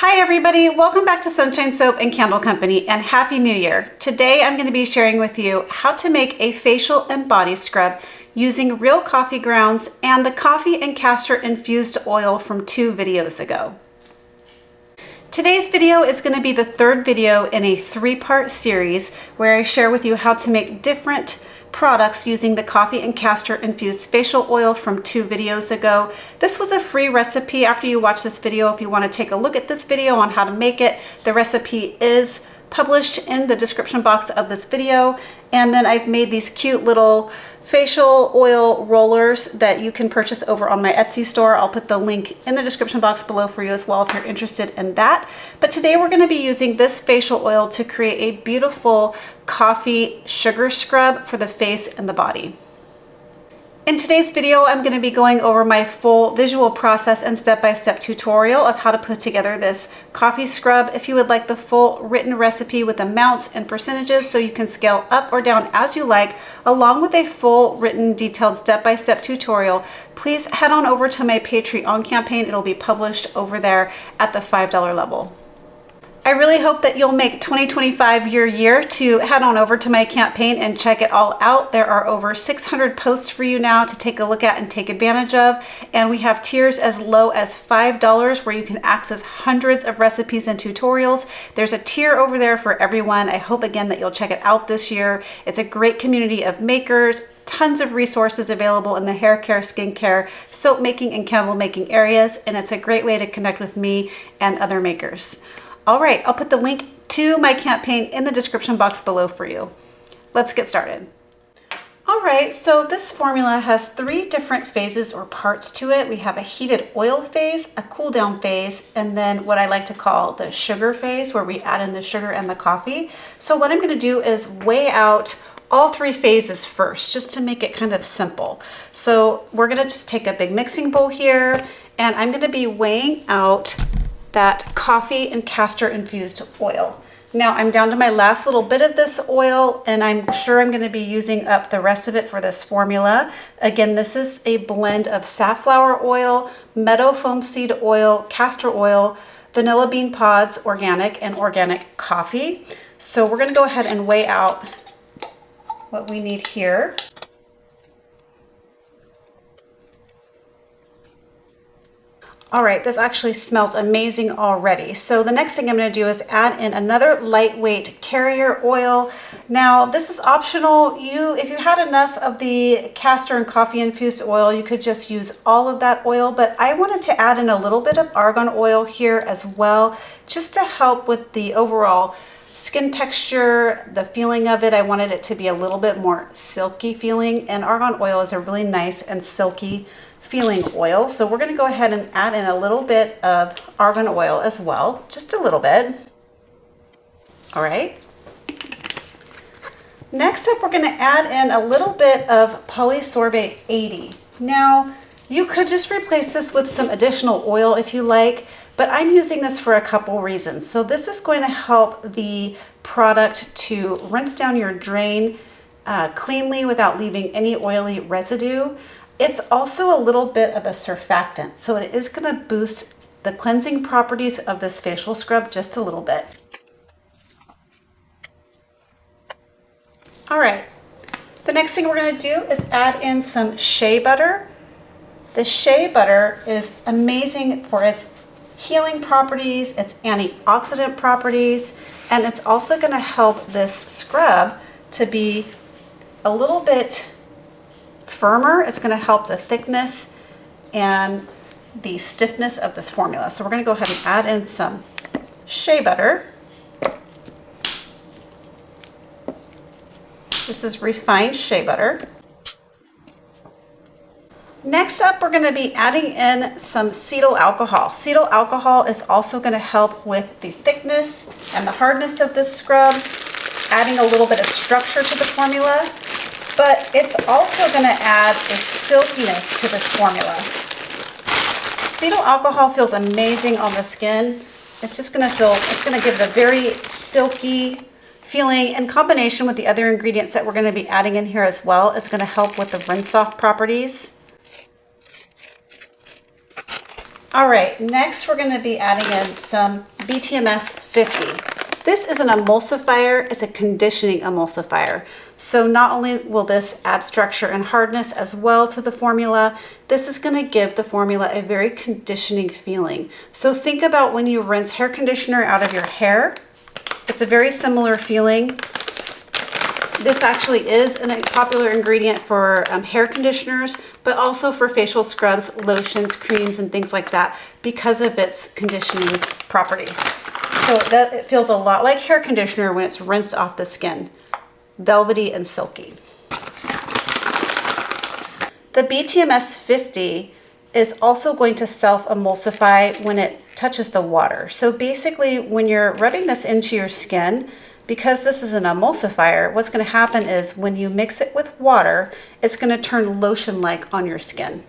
Hi everybody, welcome back to Sunshine Soap and Candle Company and Happy New Year. Today I'm going to be sharing with you how to make a facial and body scrub using real coffee grounds and the coffee and castor infused oil from 2 videos ago. Today's video is going to be the 3rd video in a 3-part series where I share with you how to make different products using the coffee and castor infused facial oil from 2 videos ago. This was a free recipe. After you watch this video, if you want to take a look at this video on how to make it, the recipe is published in the description box of this video. And then I've made these cute little facial oil rollers that you can purchase over on my Etsy store. I'll put the link in the description box below for you as well if you're interested in that. But today we're going to be using this facial oil to create a beautiful coffee sugar scrub for the face and the body. In today's video, I'm going to be going over my full visual process and step-by-step tutorial of how to put together this coffee scrub. If you would like the full written recipe with amounts and percentages so you can scale up or down as you like, along with a full written detailed step-by-step tutorial, please head on over to my Patreon campaign. It'll be published over there at the $5 level. I really hope that you'll make 2025 your year to head on over to my campaign and check it all out. There are over 600 posts for you now to take a look at and take advantage of. And we have tiers as low as $5 where you can access hundreds of recipes and tutorials. There's a tier over there for everyone. I hope again that you'll check it out this year. It's a great community of makers, tons of resources available in the hair care, skincare, soap making, and candle making areas. And it's a great way to connect with me and other makers. All right, I'll put the link to my campaign in the description box below for you. Let's get started. All right, so this formula has 3 different phases or parts to it. We have a heated oil phase, a cool down phase, and then what I like to call the sugar phase where we add in the sugar and the coffee. So what I'm gonna do is weigh out all 3 phases first, just to make it kind of simple. So we're gonna just take a big mixing bowl here, and I'm gonna be weighing out that coffee and castor infused oil. Now I'm down to my last little bit of this oil, and I'm sure I'm going to be using up the rest of it for this formula. Again, this is a blend of safflower oil, meadow foam seed oil, castor oil, vanilla bean pods, organic, and organic coffee. So we're going to go ahead and weigh out what we need here. All right, this actually smells amazing already. So the next thing I'm going to do is add in another lightweight carrier oil. Now this is optional. If you had enough of the castor and coffee infused oil, you could just use all of that oil, but I wanted to add in a little bit of argan oil here as well, just to help with the overall skin texture, the feeling of it. I wanted it to be a little bit more silky feeling, and argan oil is a really nice and silky feeling oil. So we're going to go ahead and add in a little bit of argan oil as well, just a little bit. All right. Next up, we're going to add in a little bit of polysorbate 80. Now, you could just replace this with some additional oil if you like, but I'm using this for a couple reasons. So this is going to help the product to rinse down your drain cleanly without leaving any oily residue. It's also a little bit of a surfactant, so it is going to boost the cleansing properties of this facial scrub just a little bit. All right, the next thing we're going to do is add in some shea butter. The shea butter is amazing for its healing properties, its antioxidant properties, and it's also going to help this scrub to be a little bit firmer. It's going to help the thickness and the stiffness of this formula. So we're going to go ahead and add in some shea butter. This is refined shea butter. Next up, we're going to be adding in some cetyl alcohol. Cetyl alcohol is also going to help with the thickness and the hardness of this scrub, adding a little bit of structure to the formula. But it's also going to add a silkiness to this formula. Cetyl alcohol feels amazing on the skin. It's just going to give it a very silky feeling in combination with the other ingredients that we're going to be adding in here as well. It's going to help with the rinse off properties. All right, next we're gonna be adding in some BTMS 50. This is an emulsifier, it's a conditioning emulsifier. So not only will this add structure and hardness as well to the formula, this is gonna give the formula a very conditioning feeling. So think about when you rinse hair conditioner out of your hair. It's a very similar feeling. This actually is a popular ingredient for hair conditioners, but also for facial scrubs, lotions, creams, and things like that because of its conditioning properties. So that it feels a lot like hair conditioner when it's rinsed off the skin. Velvety and silky. The BTMS 50 is also going to self-emulsify when it touches the water. So basically when you're rubbing this into your skin, because this is an emulsifier, what's going to happen is when you mix it with water, it's going to turn lotion-like on your skin.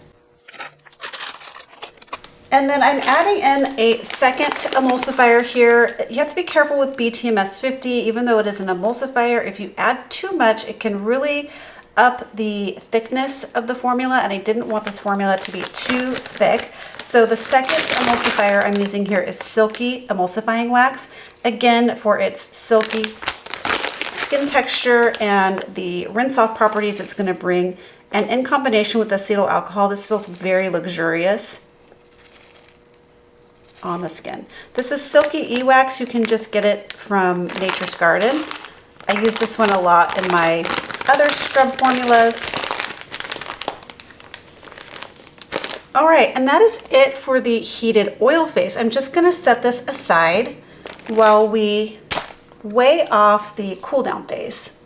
And then I'm adding in a second emulsifier here. You have to be careful with BTMS 50, even though it is an emulsifier. If you add too much, it can really up the thickness of the formula, and I didn't want this formula to be too thick. So the second emulsifier I'm using here is silky emulsifying wax, again for its silky skin texture and the rinse off properties it's going to bring, and in combination with acetyl alcohol, this feels very luxurious on the skin. This is silky e-wax. You can just get it from Nature's Garden. I use this one a lot in my other scrub formulas. All right, and that is it for the heated oil phase. I'm just gonna set this aside while we weigh off the cool down phase.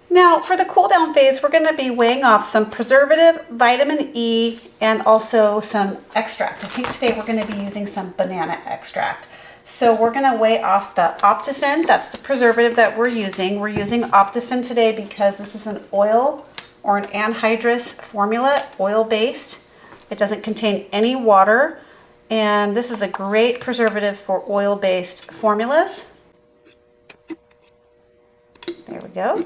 Now for the cool down phase, we're gonna be weighing off some preservative, vitamin E, and also some extract. I think today we're gonna be using some banana extract. So we're gonna weigh off the optiphen, that's the preservative that we're using. We're using optiphen today because this is an oil or an anhydrous formula, oil-based. It doesn't contain any water, and this is a great preservative for oil-based formulas. There we go.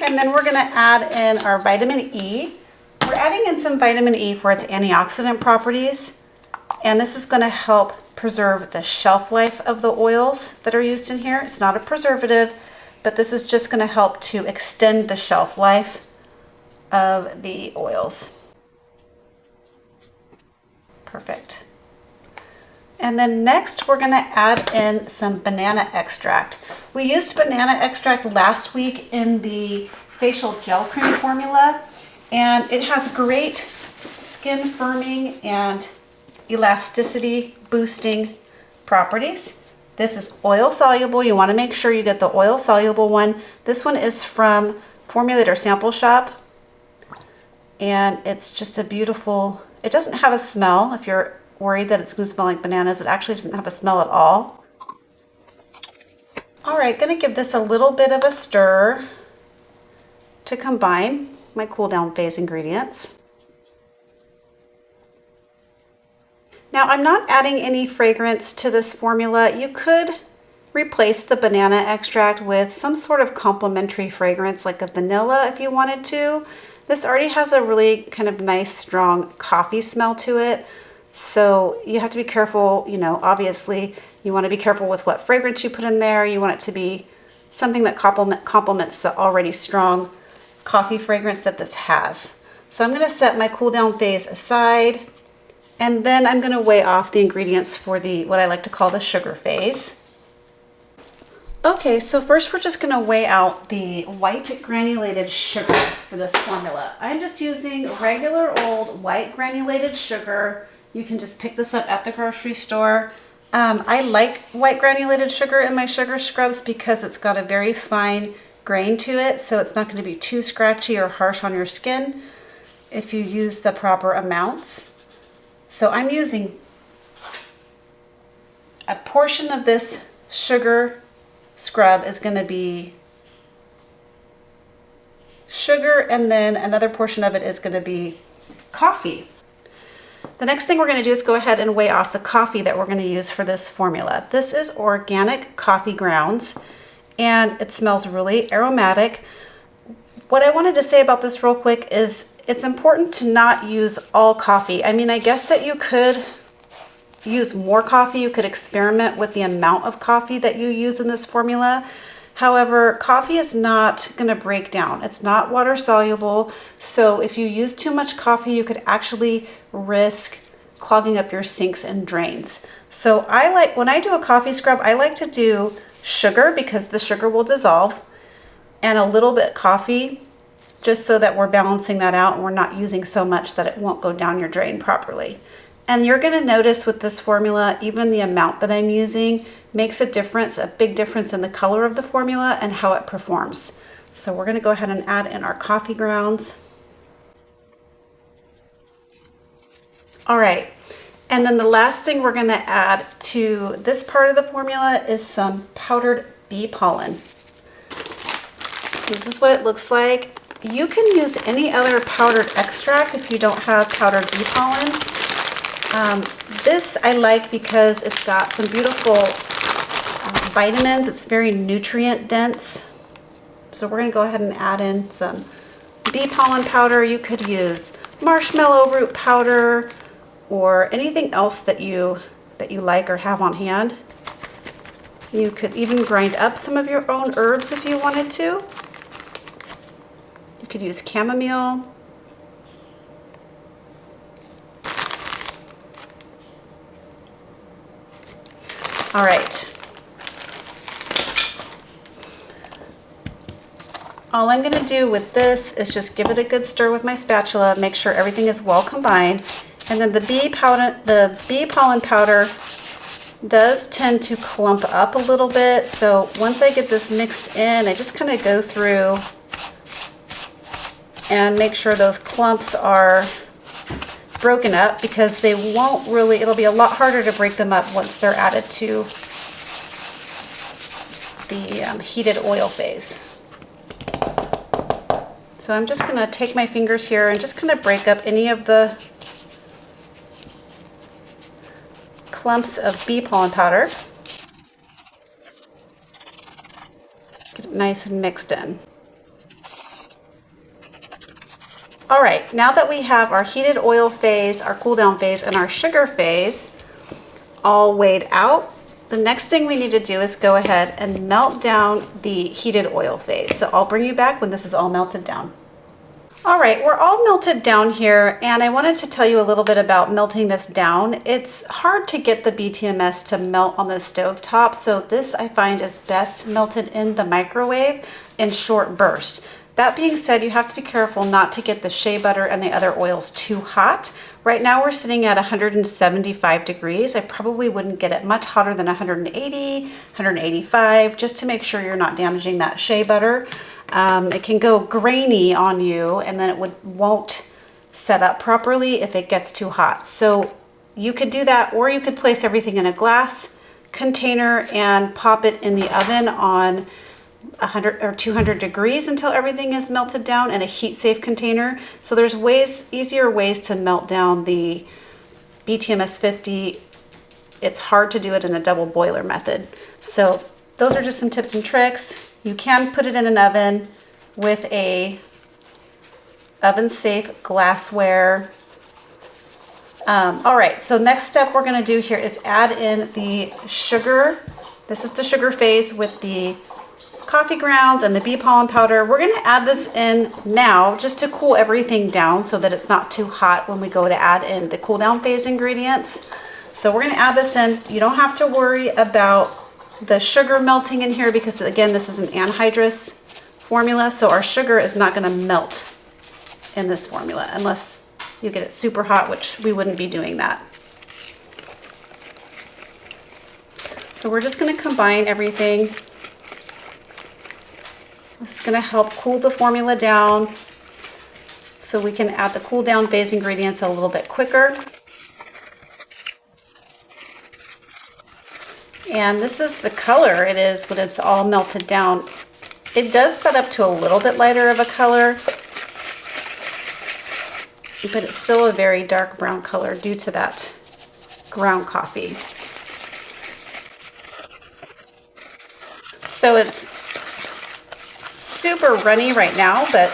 And then we're gonna add in our vitamin E. We're adding in some vitamin E for its antioxidant properties. And this is going to help preserve the shelf life of the oils that are used in here. It's not a preservative, but this is just going to help to extend the shelf life of the oils. Perfect. And then next we're going to add in some banana extract. We used banana extract last week in the facial gel cream formula, and it has great skin firming and elasticity boosting properties. This is oil soluble. You want to make sure you get the oil soluble one. This one is from Formulator Sample Shop, and it's just a beautiful, it doesn't have a smell. If you're worried that it's going to smell like bananas, it actually doesn't have a smell at all. All right, going to give this a little bit of a stir to combine my cool down phase ingredients. Now I'm not adding any fragrance to this formula. You could replace the banana extract with some sort of complementary fragrance like a vanilla if you wanted to. This already has a really kind of nice strong coffee smell to it. So you have to be careful, you know, obviously you want to be careful with what fragrance you put in there. You want it to be something that complements the already strong coffee fragrance that this has. So I'm going to set my cool down phase aside. And then I'm going to weigh off the ingredients for the what I like to call the sugar phase. Okay, so first we're just going to weigh out the white granulated sugar for this formula. I'm just using regular old white granulated sugar. You can just pick this up at the grocery store. I like white granulated sugar in my sugar scrubs because it's got a very fine grain to it, so it's not going to be too scratchy or harsh on your skin if you use the proper amounts. So I'm using a portion of this sugar scrub is going to be sugar, and then another portion of it is going to be coffee. The next thing we're going to do is go ahead and weigh off the coffee that we're going to use for this formula. This is organic coffee grounds, and it smells really aromatic. what I wanted to say about this real quick is it's important to not use all coffee. I mean, I guess that you could use more coffee. You could experiment with the amount of coffee that you use in this formula. However, coffee is not going to break down. It's not water soluble. So if you use too much coffee, you could actually risk clogging up your sinks and drains. So when I do a coffee scrub, I like to do sugar because the sugar will dissolve, and a little bit coffee, just so that we're balancing that out and we're not using so much that it won't go down your drain properly. And you're going to notice with this formula, even the amount that I'm using makes a difference, a big difference in the color of the formula and how it performs. So we're going to go ahead and add in our coffee grounds. All right, and then the last thing we're going to add to this part of the formula is some powdered bee pollen. This is what it looks like. You can use any other powdered extract if you don't have powdered bee pollen. This I like because it's got some beautiful vitamins. It's very nutrient dense. So we're going to go ahead and add in some bee pollen powder. You could use marshmallow root powder or anything else that you like or have on hand. You could even grind up some of your own herbs if you wanted to. You could use chamomile. All right. All I'm going to do with this is just give it a good stir with my spatula, make sure everything is well combined. And then the bee pollen powder does tend to clump up a little bit. So once I get this mixed in, I just kind of go through and make sure those clumps are broken up, because they won't really, it'll be a lot harder to break them up once they're added to the heated oil phase. So I'm just going to take my fingers here and just kind of break up any of the clumps of bee pollen powder. Get it nice and mixed in. All right, now that we have our heated oil phase, our cool down phase, and our sugar phase all weighed out, the next thing we need to do is go ahead and melt down the heated oil phase. So I'll bring you back when this is all melted down. All right, we're all melted down here, and I wanted to tell you a little bit about melting this down. It's hard to get the BTMS to melt on the stove top, so this I find is best melted in the microwave in short bursts. That being said, you have to be careful not to get the shea butter and the other oils too hot. Right now we're sitting at 175 degrees. I probably wouldn't get it much hotter than 180, 185, just to make sure you're not damaging that shea butter. It can go grainy on you, and then it won't set up properly if it gets too hot. So you could do that, or you could place everything in a glass container and pop it in the oven on 100 or 200 degrees until everything is melted down in a heat-safe container. So there's easier ways to melt down the BTMS 50. It's hard to do it in a double boiler method. So those are just some tips and tricks. You can put it in an oven with a oven-safe glassware. All right, so next step we're going to do here is add in the sugar. This is the sugar phase with the coffee grounds and the bee pollen powder. We're going to add this in now just to cool everything down so that it's not too hot when we go to add in the cool down phase ingredients. So we're going to add this in. You don't have to worry about the sugar melting in here because, again, this is an anhydrous formula, so our sugar is not going to melt in this formula unless you get it super hot, which we wouldn't be doing that. So we're just going to combine everything. This is going to help cool the formula down so we can add the cool down phase ingredients a little bit quicker. And this is the color it is when it's all melted down. It does set up to a little bit lighter of a color, but it's still a very dark brown color due to that ground coffee. So it's super runny right now, but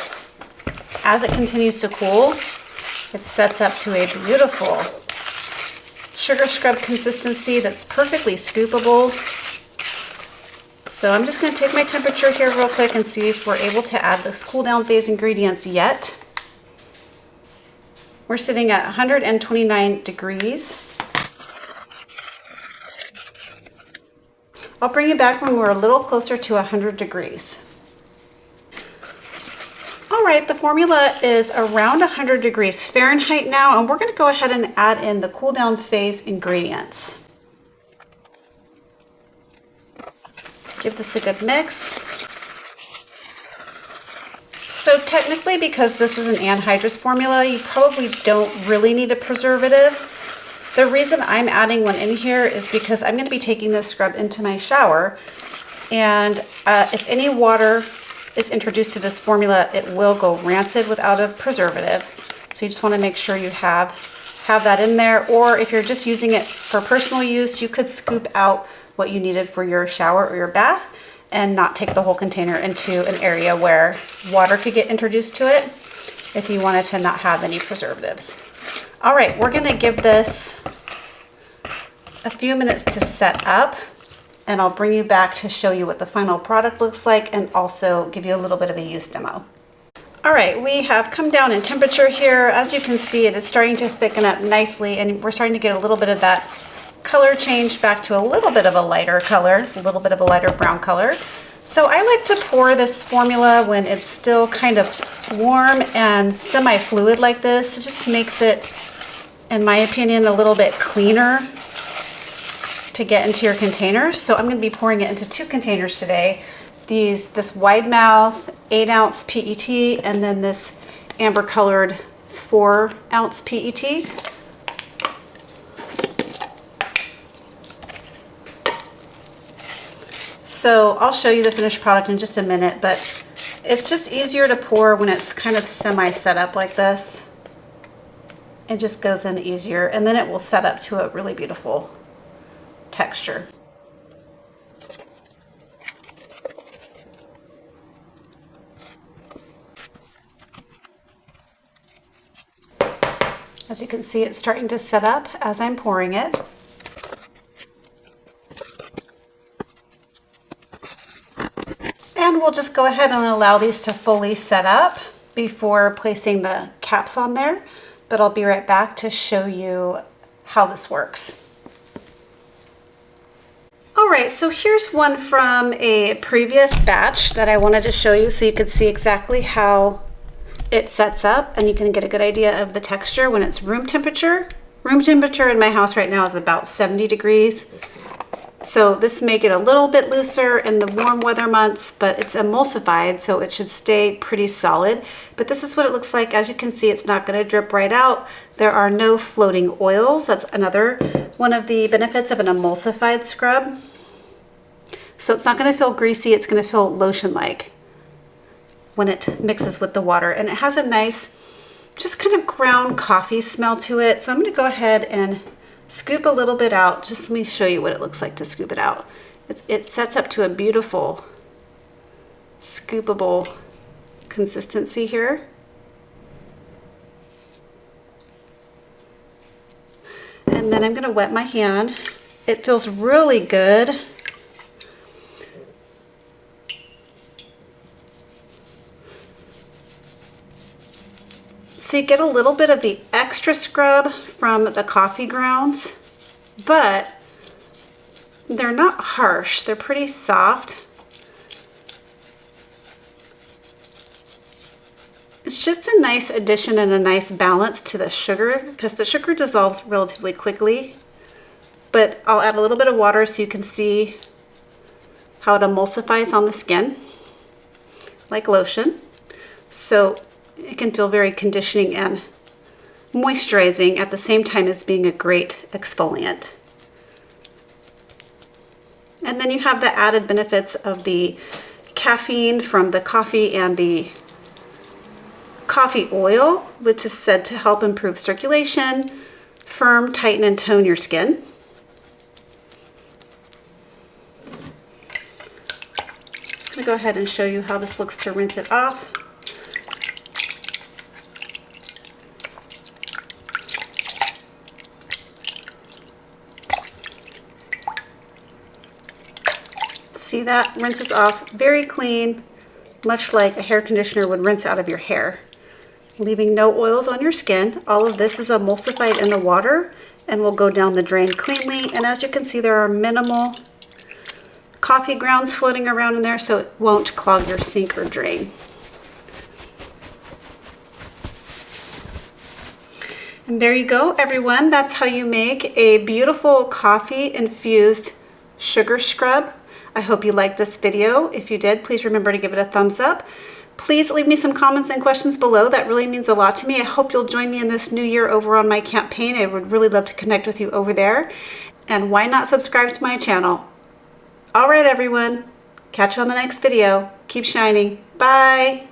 as it continues to cool, it sets up to a beautiful sugar scrub consistency that's perfectly scoopable. So I'm just going to take my temperature here real quick and see if we're able to add this cool down phase ingredients yet. We're sitting at 129 degrees. I'll bring you back when we're a little closer to 100 degrees. All right, the formula is around 100 degrees Fahrenheit now, and we're going to go ahead and add in the cool down phase ingredients. Give this a good mix. So technically, because this is an anhydrous formula, you probably don't really need a preservative. The reason I'm adding one in here is because I'm going to be taking this scrub into my shower, and if any water is introduced to this formula, it will go rancid without a preservative. So you just want to make sure you have that in there, or if you're just using it for personal use, you could scoop out what you needed for your shower or your bath and not take the whole container into an area where water could get introduced to it if you wanted to not have any preservatives. All right, we're going to give this a few minutes to set up, and I'll bring you back to show you what the final product looks like and also give you a little bit of a use demo. All right, we have come down in temperature here. As you can see, it is starting to thicken up nicely, and we're starting to get a little bit of that color change back to a little bit of a lighter color, a little bit of a lighter brown color. So I like to pour this formula when it's still kind of warm and semi-fluid like this. It just makes it, in my opinion, a little bit cleaner to get into your containers. So I'm going to be pouring it into 2 containers today. This wide mouth 8-ounce PET, and then this amber colored 4-ounce PET. So I'll show you the finished product in just a minute, but it's just easier to pour when it's kind of semi-set up like this. It just goes in easier, and then it will set up to a really beautiful texture. As you can see, it's starting to set up as I'm pouring it. And we'll just go ahead and allow these to fully set up before placing the caps on there, but I'll be right back to show you how this works. All right, so here's one from a previous batch that I wanted to show you so you could see exactly how it sets up, and you can get a good idea of the texture when it's room temperature. Room temperature in my house right now is about 70 degrees. So this may get a little bit looser in the warm weather months, but it's emulsified, so it should stay pretty solid. But this is what it looks like. As you can see, it's not going to drip right out. There are no floating oils. That's another one of the benefits of an emulsified scrub. So it's not going to feel greasy. It's going to feel lotion-like when it mixes with the water. And it has a nice, just kind of ground coffee smell to it. So I'm going to go ahead and scoop a little bit out. Just let me show you what it looks like to scoop it out. It sets up to a beautiful scoopable consistency here. And then I'm going to wet my hand. It feels really good. So you get a little bit of the extra scrub from the coffee grounds, but they're not harsh. They're pretty soft. It's just a nice addition and a nice balance to the sugar, because the sugar dissolves relatively quickly. But I'll add a little bit of water so you can see how it emulsifies on the skin, like lotion. So it can feel very conditioning and moisturizing at the same time as being a great exfoliant. And then you have the added benefits of the caffeine from the coffee and the coffee oil, which is said to help improve circulation, firm, tighten, and tone your skin. I'm going to go ahead and show you how this looks to rinse it off. See that? Rinses off very clean, much like a hair conditioner would rinse out of your hair, leaving no oils on your skin. All of this is emulsified in the water and will go down the drain cleanly. And as you can see, there are minimal coffee grounds floating around in there, so it won't clog your sink or drain. And there you go, everyone. That's how you make a beautiful coffee infused sugar scrub. I hope you liked this video. If you did, please remember to give it a thumbs up. Please leave me some comments and questions below. That really means a lot to me. I hope you'll join me in this new year over on my campaign. I would really love to connect with you over there. And why not subscribe to my channel? All right, everyone. Catch you on the next video. Keep shining. Bye.